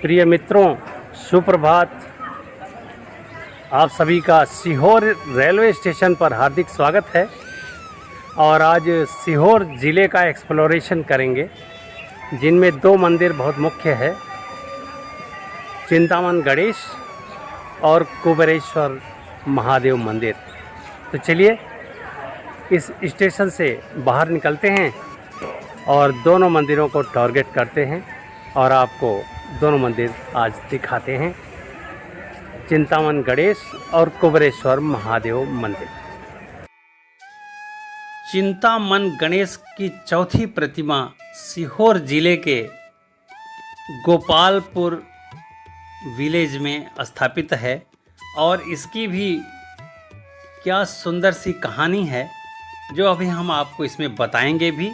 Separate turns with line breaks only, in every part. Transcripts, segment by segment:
प्रिय मित्रों, सुप्रभात। आप सभी का सीहोर रेलवे स्टेशन पर हार्दिक स्वागत है। और आज सीहोर ज़िले का एक्सप्लोरेशन करेंगे, जिनमें दो मंदिर बहुत मुख्य है, चिंतामन गणेश और कुबेरेश्वर महादेव मंदिर। तो चलिए इस स्टेशन से बाहर निकलते हैं और दोनों मंदिरों को टारगेट करते हैं और आपको दोनों मंदिर आज दिखाते हैं, चिंतामन गणेश और कुबेरेश्वर महादेव मंदिर। चिंतामन गणेश की चौथी प्रतिमा सीहोर जिले के गोपालपुर विलेज में स्थापित है और इसकी भी क्या सुंदर सी कहानी है, जो अभी हम आपको इसमें बताएंगे भी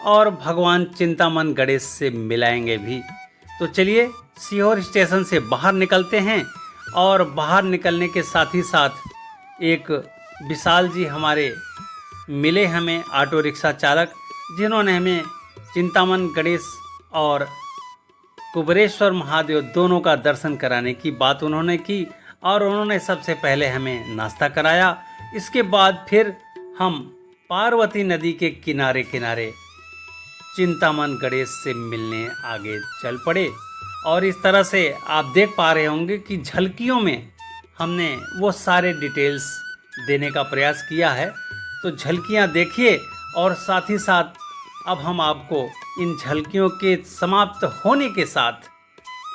और भगवान चिंतामन गणेश से मिलाएंगे भी। तो चलिए सीहोर स्टेशन से बाहर निकलते हैं और बाहर निकलने के साथ ही साथ एक विशाल जी हमारे मिले हमें, ऑटो रिक्शा चालक, जिन्होंने हमें चिंतामन गणेश और कुबेरेश्वर महादेव दोनों का दर्शन कराने की बात उन्होंने की और उन्होंने सबसे पहले हमें नाश्ता कराया। इसके बाद फिर हम पार्वती नदी के किनारे किनारे चिंतामन गणेश से मिलने आगे चल पड़े। और इस तरह से आप देख पा रहे होंगे कि झलकियों में हमने वो सारे डिटेल्स देने का प्रयास किया है। तो झलकियां देखिए और साथ ही साथ अब हम आपको इन झलकियों के समाप्त होने के साथ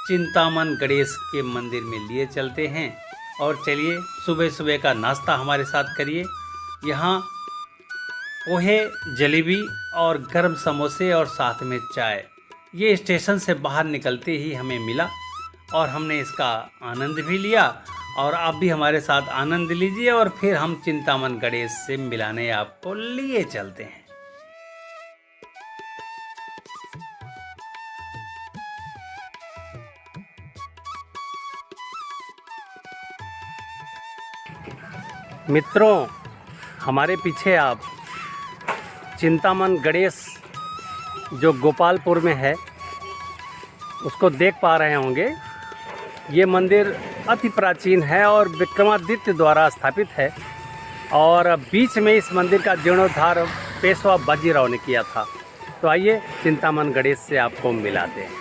चिंतामन गणेश के मंदिर में लिए चलते हैं। और चलिए सुबह सुबह का नाश्ता हमारे साथ करिए। यहाँ पोहे, जलेबी और गर्म समोसे और साथ में चाय, ये स्टेशन से बाहर निकलते ही हमें मिला और हमने इसका आनंद भी लिया। और आप भी हमारे साथ आनंद लीजिए और फिर हम चिंतामन गणेश से मिलाने आपको लिए चलते हैं। मित्रों, हमारे पीछे आप चिंतामन गणेश जो गोपालपुर में है उसको देख पा रहे होंगे। ये मंदिर अति प्राचीन है और विक्रमादित्य द्वारा स्थापित है और बीच में इस मंदिर का जीर्णोद्धार पेशवा बाजीराव ने किया था। तो आइए चिंतामन गणेश से आपको मिलाते हैं।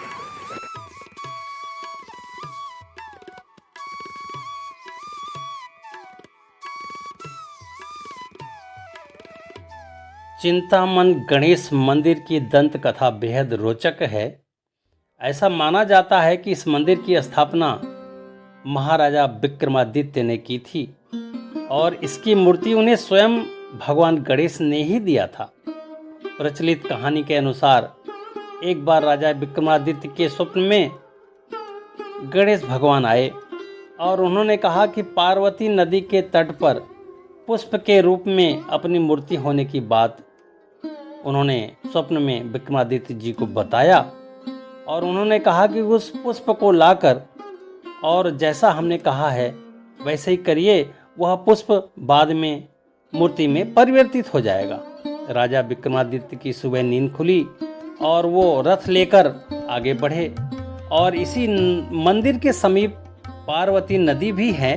चिंतामन गणेश मंदिर की दंत कथा बेहद रोचक है। ऐसा माना जाता है कि इस मंदिर की स्थापना महाराजा विक्रमादित्य ने की थी और इसकी मूर्ति उन्हें स्वयं भगवान गणेश ने ही दिया था। प्रचलित कहानी के अनुसार एक बार राजा विक्रमादित्य के स्वप्न में गणेश भगवान आए और उन्होंने कहा कि पार्वती नदी के तट पर पुष्प के रूप में अपनी मूर्ति होने की बात उन्होंने स्वप्न में विक्रमादित्य जी को बताया और उन्होंने कहा कि उस पुष्प को लाकर और जैसा हमने कहा है वैसे ही करिए, वह पुष्प बाद में मूर्ति में परिवर्तित हो जाएगा। राजा विक्रमादित्य की सुबह नींद खुली और वो रथ लेकर आगे बढ़े और इसी मंदिर के समीप पार्वती नदी भी है।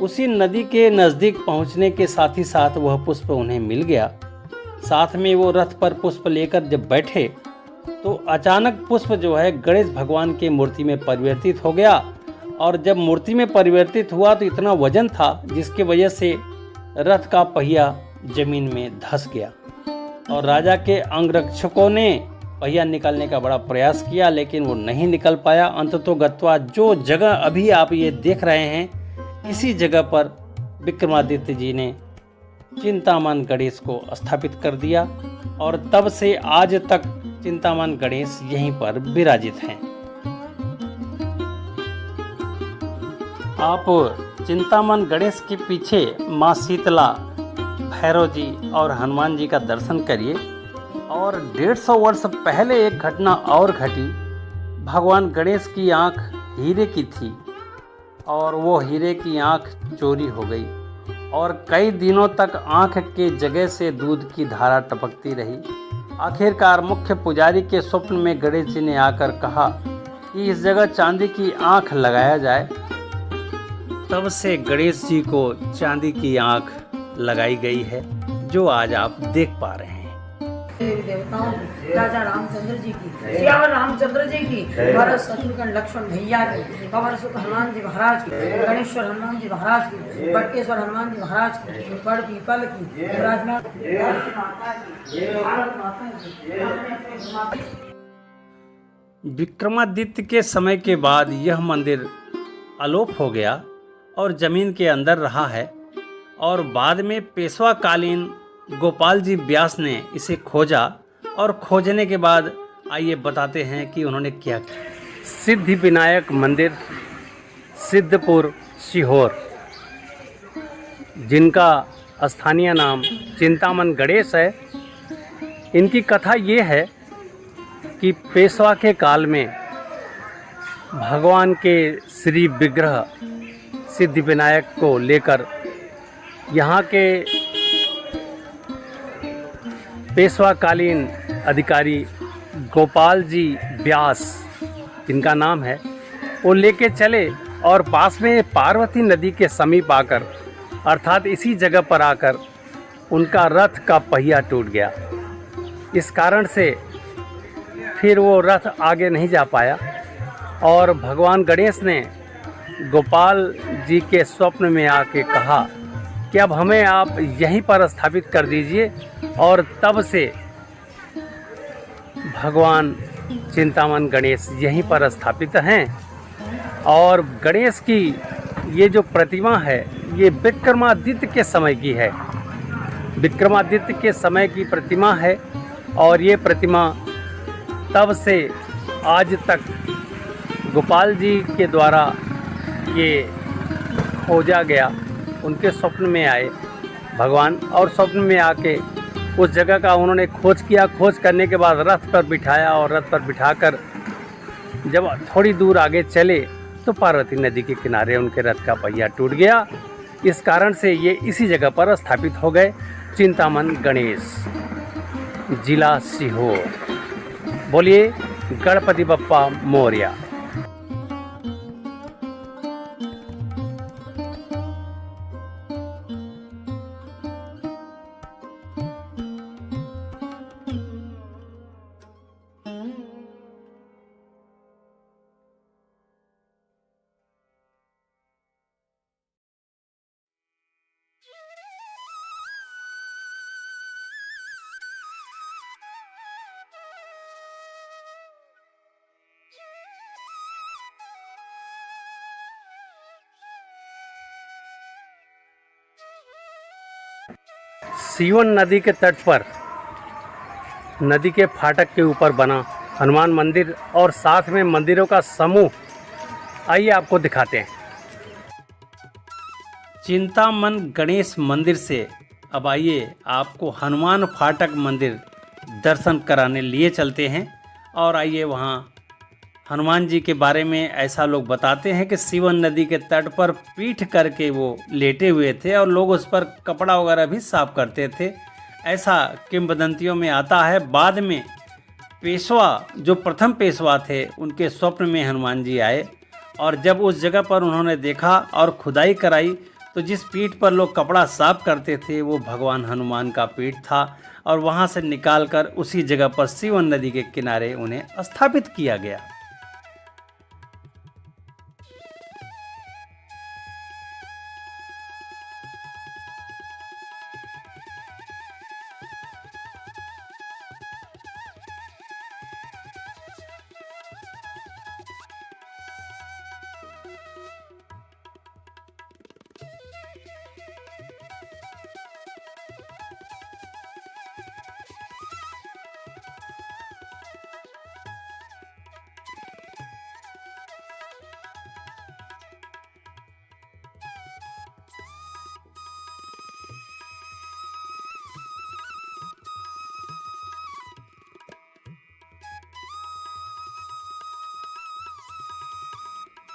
उसी नदी के नज़दीक पहुंचने के साथ ही साथ वह पुष्प उन्हें मिल गया। साथ में वो रथ पर पुष्प लेकर जब बैठे तो अचानक पुष्प जो है गणेश भगवान की मूर्ति में परिवर्तित हो गया और जब मूर्ति में परिवर्तित हुआ तो इतना वजन था जिसकी वजह से रथ का पहिया जमीन में धंस गया और राजा के अंगरक्षकों ने पहिया निकालने का बड़ा प्रयास किया, लेकिन वो नहीं निकल पाया। अंततोगत्वा जो जगह अभी आप ये देख रहे हैं, इसी जगह पर विक्रमादित्य जी ने चिंतामन गणेश को स्थापित कर दिया और तब से आज तक चिंतामन गणेश यहीं पर विराजित हैं। आप चिंतामन गणेश के पीछे माँ शीतला, भैरव जी और हनुमान जी का दर्शन करिए। और 150 वर्ष पहले एक घटना और घटी। भगवान गणेश की आँख हीरे की थी और वो हीरे की आँख चोरी हो गई और कई दिनों तक आँख के जगह से दूध की धारा टपकती रही। आखिरकार मुख्य पुजारी के स्वप्न में गणेश जी ने आकर कहा कि इस जगह चांदी की आंख लगाया जाए। तब से गणेश जी को चांदी की आंख लगाई गई है, जो आज आप देख पा रहे हैं।
देवताओं की, राजा रामचंद्र जी की, सियावर रामचंद्र जी की, भरत शत्रुघ्न लक्ष्मण भैया की, पवन सुत हनुमान जी महाराज की, गणेश्वर हनुमान जी महाराज की, बटकेश्वर हनुमान जी महाराज की, बड़ पीपल की, विराजमान
विक्रमादित्य के समय के बाद यह मंदिर अलोप हो गया और जमीन के अंदर रहा है, और बाद में पेशवा कालीन गोपाल जी व्यास ने इसे खोजा, और खोजने के बाद आइए बताते हैं कि उन्होंने क्या किया। सिद्धि विनायक मंदिर, सिद्धपुर, सीहोर, जिनका स्थानीय नाम चिंतामन गणेश है। इनकी कथा ये है कि पेशवा के काल में भगवान के श्री विग्रह सिद्धि विनायक को लेकर यहाँ के पेशवाकालीन अधिकारी गोपाल जी व्यास, जिनका नाम है, वो लेके चले और पास में पार्वती नदी के समीप आकर, अर्थात इसी जगह पर आकर उनका रथ का पहिया टूट गया। इस कारण से फिर वो रथ आगे नहीं जा पाया, और भगवान गणेश ने गोपाल जी के स्वप्न में आके कहा कि अब हमें आप यहीं पर स्थापित कर दीजिए, और तब से भगवान चिंतामन गणेश यहीं पर स्थापित हैं। और गणेश की ये जो प्रतिमा है, ये विक्रमादित्य के समय की है, विक्रमादित्य के समय की प्रतिमा है, और ये प्रतिमा तब से आज तक गोपाल जी के द्वारा ये खोजा गया। उनके स्वप्न में आए भगवान, और स्वप्न में आके उस जगह का उन्होंने खोज किया। खोज करने के बाद रथ पर बिठाया, और रथ पर बिठाकर जब थोड़ी दूर आगे चले तो पार्वती नदी के किनारे उनके रथ का पहिया टूट गया। इस कारण से ये इसी जगह पर स्थापित हो गए, चिंतामन गणेश, जिला सीहोर। बोलिए गणपति बप्पा मोरया। सीवन नदी के तट पर, नदी के फाटक के ऊपर बना हनुमान मंदिर और साथ में मंदिरों का समूह, आइए आपको दिखाते हैं। चिंतामन गणेश मंदिर से अब आइए आपको हनुमान फाटक मंदिर दर्शन कराने लिए चलते हैं। और आइए वहाँ हनुमान जी के बारे में ऐसा लोग बताते हैं कि सीवन नदी के तट पर पीठ करके वो लेटे हुए थे, और लोग उस पर कपड़ा वगैरह भी साफ करते थे, ऐसा किंवदंतियों में आता है। बाद में पेशवा, जो प्रथम पेशवा थे, उनके स्वप्न में हनुमान जी आए, और जब उस जगह पर उन्होंने देखा और खुदाई कराई तो जिस पीठ पर लोग कपड़ा साफ करते थे वो भगवान हनुमान का पीठ था, और वहाँ से निकालकर उसी जगह पर सीवन नदी के किनारे उन्हें स्थापित किया गया।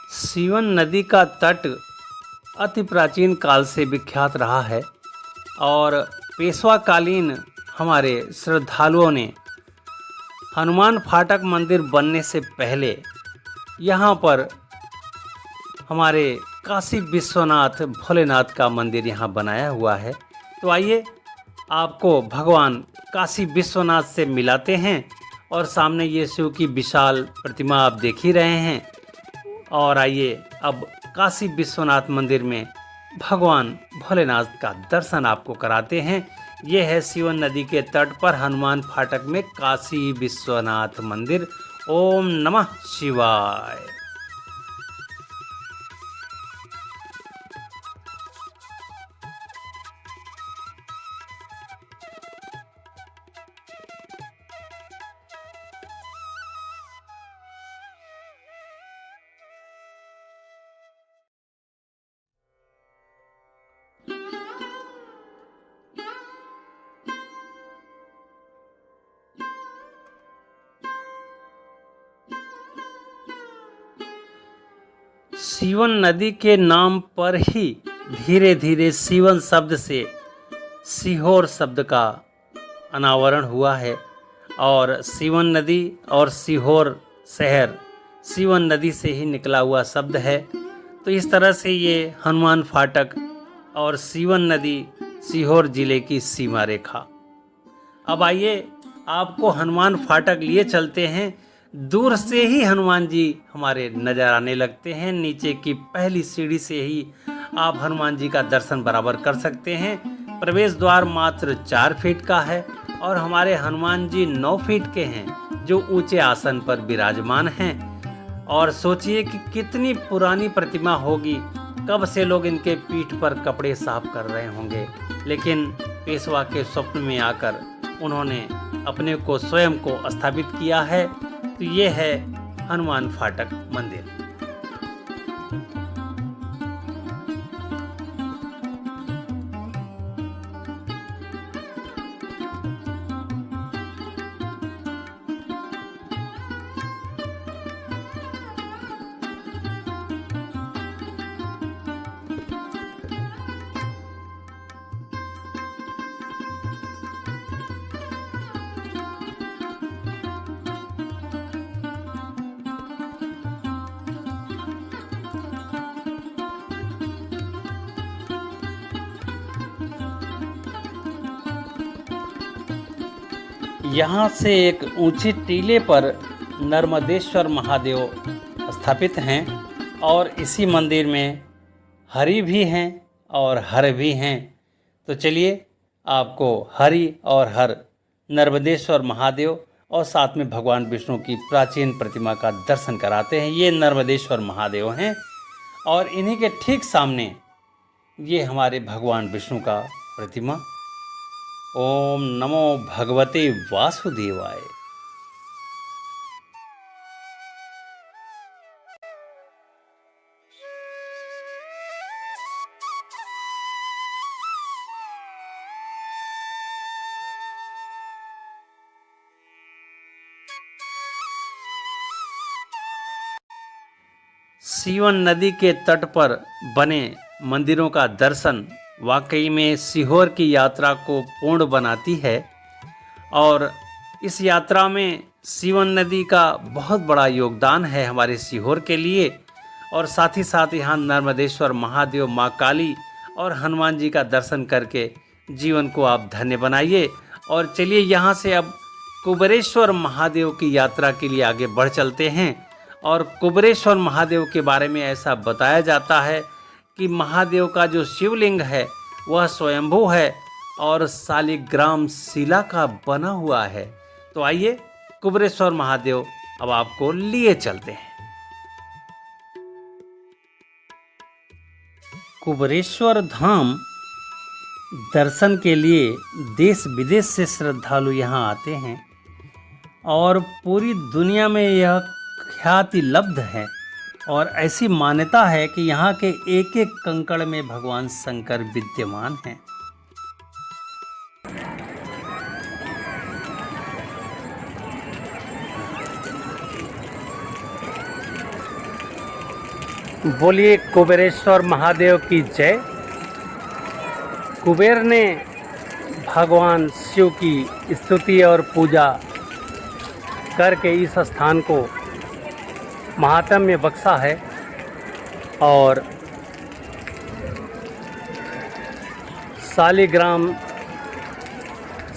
सीवन नदी का तट अति प्राचीन काल से विख्यात रहा है, और पेशवाकालीन हमारे श्रद्धालुओं ने हनुमान फाटक मंदिर बनने से पहले यहाँ पर हमारे काशी विश्वनाथ भोलेनाथ का मंदिर यहाँ बनाया हुआ है। तो आइए आपको भगवान काशी विश्वनाथ से मिलाते हैं। और सामने ये शिव की विशाल प्रतिमा आप देख ही रहे हैं। और आइए अब काशी विश्वनाथ मंदिर में भगवान भोलेनाथ का दर्शन आपको कराते हैं। ये है सीवन नदी के तट पर हनुमान फाटक में काशी विश्वनाथ मंदिर। ओम नमः शिवाय। सीवन नदी के नाम पर ही धीरे धीरे सीवन शब्द से सीहोर शब्द का अनावरण हुआ है। और सीवन नदी और सीहोर शहर सीवन नदी से ही निकला हुआ शब्द है। तो इस तरह से ये हनुमान फाटक और सीवन नदी सीहोर जिले की सीमा रेखा। अब आइए आपको हनुमान फाटक लिए चलते हैं। दूर से ही हनुमान जी हमारे नजर आने लगते हैं। नीचे की पहली सीढ़ी से ही आप हनुमान जी का दर्शन बराबर कर सकते हैं। प्रवेश द्वार मात्र 4 फीट का है और हमारे हनुमान जी 9 फीट के हैं, जो ऊंचे आसन पर विराजमान हैं। और सोचिए कि कितनी पुरानी प्रतिमा होगी, कब से लोग इनके पीठ पर कपड़े साफ कर रहे होंगे। लेकिन पेशवा के स्वप्न में आकर उन्होंने अपने को स्वयं को स्थापित किया है। तो ये है हनुमान फाटक मंदिर। यहाँ से एक ऊंचे टीले पर नर्मदेश्वर महादेव स्थापित हैं। और इसी मंदिर में हरि भी हैं और हर भी हैं। तो चलिए आपको हरि और हर नर्मदेश्वर महादेव और साथ में भगवान विष्णु की प्राचीन प्रतिमा का दर्शन कराते हैं। ये नर्मदेश्वर महादेव हैं और इन्हीं के ठीक सामने ये हमारे भगवान विष्णु का प्रतिमा। ओम नमो भगवते वासुदेवाय। सीवन नदी के तट पर बने मंदिरों का दर्शन वाकई में सीहोर की यात्रा को पूर्ण बनाती है। और इस यात्रा में सीवन नदी का बहुत बड़ा योगदान है हमारे सीहोर के लिए। और साथ ही साथ यहाँ नर्मदेश्वर महादेव, माँ काली और हनुमान जी का दर्शन करके जीवन को आप धन्य बनाइए। और चलिए यहाँ से अब कुबेरेश्वर महादेव की यात्रा के लिए आगे बढ़ चलते हैं। और कुबेरेश्वर महादेव के बारे में ऐसा बताया जाता है कि महादेव का जो शिवलिंग है वह स्वयंभू है और शालिग्राम शिला का बना हुआ है। तो आइए कुबेरेश्वर महादेव अब आपको लिए चलते हैं। कुबेरेश्वर धाम दर्शन के लिए देश विदेश से श्रद्धालु यहाँ आते हैं और पूरी दुनिया में यह ख्याति लब्ध है। और ऐसी मान्यता है कि यहाँ के एक एक कंकड़ में भगवान शंकर विद्यमान हैं। बोलिए कुबेरेश्वर महादेव की जय। कुबेर ने भगवान शिव की स्तुति और पूजा करके इस स्थान को महात्म्य बक्सा है और शालिग्राम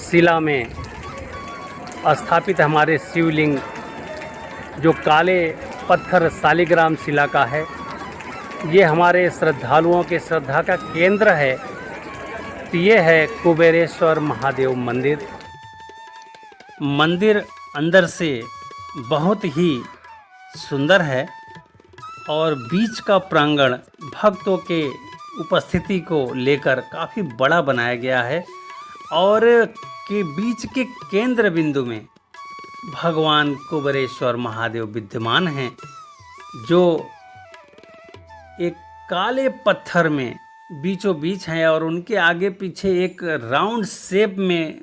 शिला में स्थापित हमारे शिवलिंग जो काले पत्थर शालिग्राम शिला का है, ये हमारे श्रद्धालुओं के श्रद्धा का केंद्र है। तो ये है कुबेरेश्वर महादेव मंदिर। मंदिर अंदर से बहुत ही सुंदर है और बीच का प्रांगण भक्तों के उपस्थिति को लेकर काफ़ी बड़ा बनाया गया है और के बीच के केंद्र बिंदु में भगवान कुबेरेश्वर महादेव विद्यमान हैं, जो एक काले पत्थर में बीचों बीच हैं और उनके आगे पीछे एक राउंड शेप में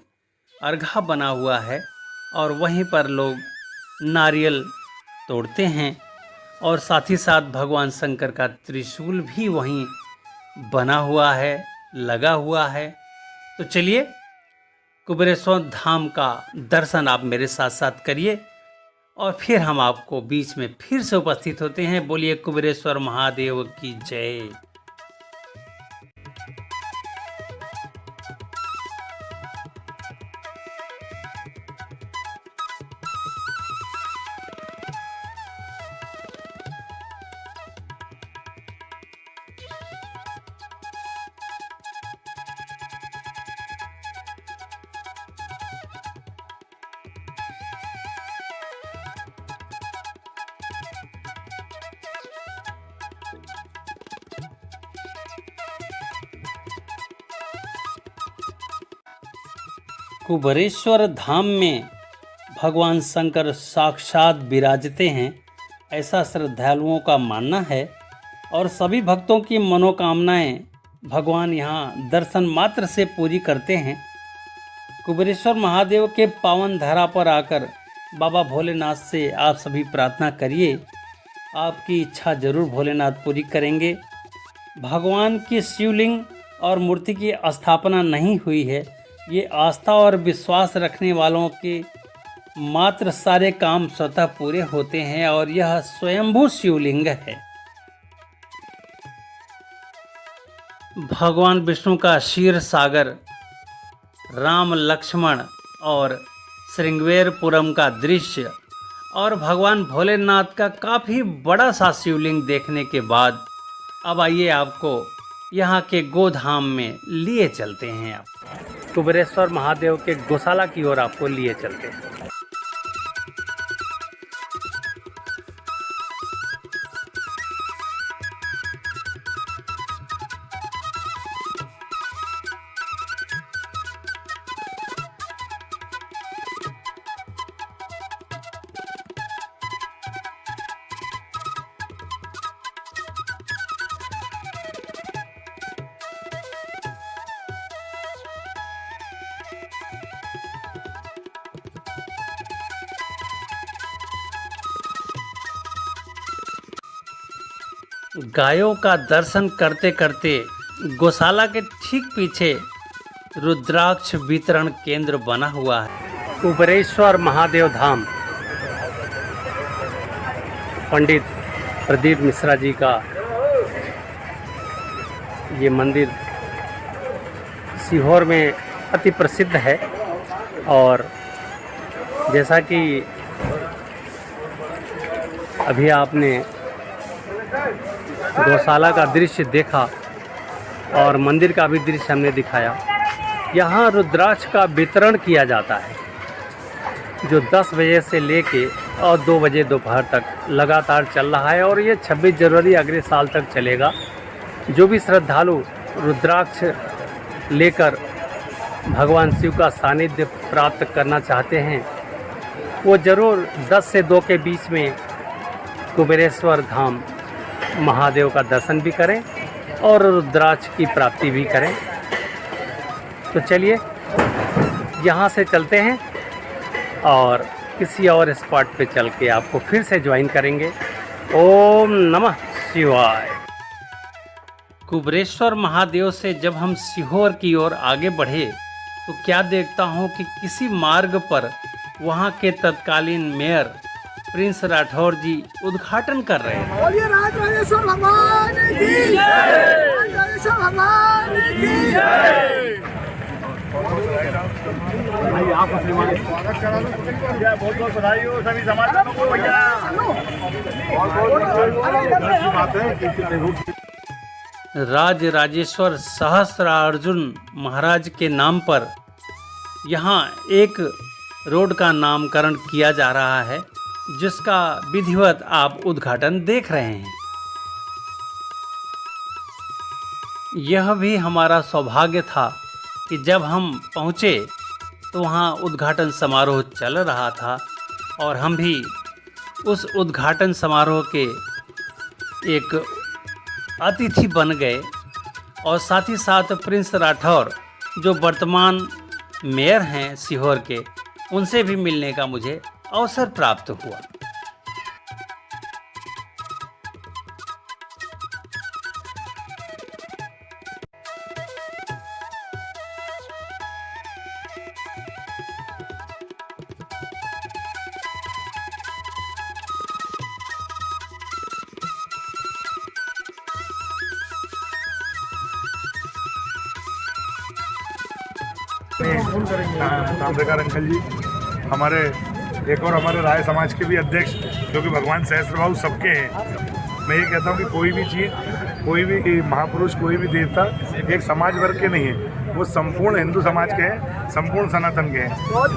अर्घा बना हुआ है और वहीं पर लोग नारियल तोड़ते हैं और साथ ही साथ भगवान शंकर का त्रिशूल भी वहीं बना हुआ है, लगा हुआ है। तो चलिए कुबेरेश्वर धाम का दर्शन आप मेरे साथ साथ करिए और फिर हम आपको बीच में फिर से उपस्थित होते हैं। बोलिए कुबेरेश्वर महादेव की जय। कुबेरेश्वर धाम में भगवान शंकर साक्षात विराजते हैं, ऐसा श्रद्धालुओं का मानना है और सभी भक्तों की मनोकामनाएं भगवान यहाँ दर्शन मात्र से पूरी करते हैं। कुबेरेश्वर महादेव के पावन धरा पर आकर बाबा भोलेनाथ से आप सभी प्रार्थना करिए, आपकी इच्छा जरूर भोलेनाथ पूरी करेंगे। भगवान की शिवलिंग और मूर्ति की स्थापना नहीं हुई है, ये आस्था और विश्वास रखने वालों के मात्र सारे काम स्वतः पूरे होते हैं और यह स्वयंभू शिवलिंग है। भगवान विष्णु का क्षीर सागर, राम लक्ष्मण और श्रृंगवेरपुरम का दृश्य और भगवान भोलेनाथ का काफ़ी बड़ा सा शिवलिंग देखने के बाद अब आइए आपको यहाँ के गोधाम में लिए चलते हैं। आप कुबेरेश्वर महादेव के गौशाला की ओर आपको लिए चलते हैं। गायों का दर्शन करते करते गौशाला के ठीक पीछे रुद्राक्ष वितरण केंद्र बना हुआ है। कुबेरेश्वर महादेव धाम पंडित प्रदीप मिश्रा जी का ये मंदिर सीहोर में अति प्रसिद्ध है और जैसा कि अभी आपने गौशाला का दृश्य देखा और मंदिर का भी दृश्य हमने दिखाया, यहाँ रुद्राक्ष का वितरण किया जाता है जो 10 बजे से लेके और 2 बजे दोपहर तक लगातार चल रहा है और ये 26 जनवरी अगले साल तक चलेगा। जो भी श्रद्धालु रुद्राक्ष लेकर भगवान शिव का सानिध्य प्राप्त करना चाहते हैं वो ज़रूर 10 से 2 के बीच में कुबेरेश्वर धाम महादेव का दर्शन भी करें और रुद्राक्ष की प्राप्ति भी करें। तो चलिए यहाँ से चलते हैं और किसी और स्पॉट पे चल के आपको फिर से ज्वाइन करेंगे। ओम नमः शिवाय। कुबेरेश्वर महादेव से जब हम सीहोर की ओर आगे बढ़े तो क्या देखता हूँ कि किसी मार्ग पर वहाँ के तत्कालीन मेयर प्रिंस राठौर जी उद्घाटन कर रहे हैं।
बोलिए राज राजेश्वर भगवान की जय, राज राजेश्वर भगवान की जय। भाई आप स्वागत करा दो, बहुत बहुत बधाई हो सभी समाज को भैया।
राज राजेश्वर सहस्त्रार्जुन महाराज के नाम पर यहाँ एक रोड का नामकरण किया जा रहा है, जिसका विधिवत आप उद्घाटन देख रहे हैं। यह भी हमारा सौभाग्य था कि जब हम पहुँचे तो वहाँ उद्घाटन समारोह चल रहा था और हम भी उस उद्घाटन समारोह के एक अतिथि बन गए और साथ ही साथ प्रिंस राठौर जो वर्तमान मेयर हैं सीहोर के, उनसे भी मिलने का मुझे अवसर प्राप्त हुआ।
ताम्रकार अंकल जी हमारे एक और हमारे राय समाज के भी अध्यक्ष, जो कि भगवान सहस्त्रबाहु सबके हैं। मैं ये कहता हूँ कि कोई भी चीज़, कोई भी महापुरुष, कोई भी देवता एक समाज वर्ग के नहीं है, वो संपूर्ण हिंदू समाज के हैं, संपूर्ण सनातन के हैं।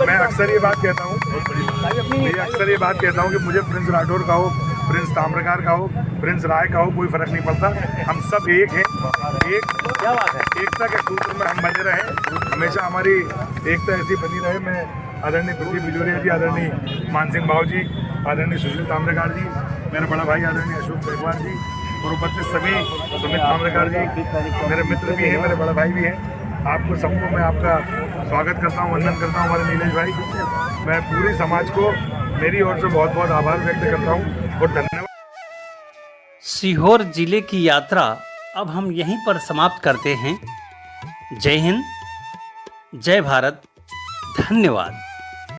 मैं अक्सर ये बात कहता हूँ कि मुझे प्रिंस राठौर का हो, प्रिंस ताम्रकार का हो, प्रिंस राय का हो, कोई फर्क नहीं पड़ता। हम सब एक हैं, क्या बात है, एकता के सूत्र में हम बने रहे, हमेशा हमारी एकता ऐसी बनी रहे। मैं आदरणीय प्रदीप बिजोरिया जी, आदरणीय मानसिंह भाव जी, आदरणीय सुशील ताम्रकार जी, मेरा बड़ा भाई आदरणीय अशोक गहवार जी और उपस्थित सभी सुमित ताम्रकार जी मेरे मित्र भी हैं, मेरे बड़ा भाई भी हैं। आपको सबको मैं आपका स्वागत करता हूँ, वंदन करता हूँ। हमारे नीलेश भाई, मैं पूरी समाज को मेरी ओर से बहुत बहुत आभार व्यक्त करता हूँ और धन्यवाद।
सीहोर जिले की यात्रा अब हम यहीं पर समाप्त करते हैं। जय हिंद, जय भारत, धन्यवाद।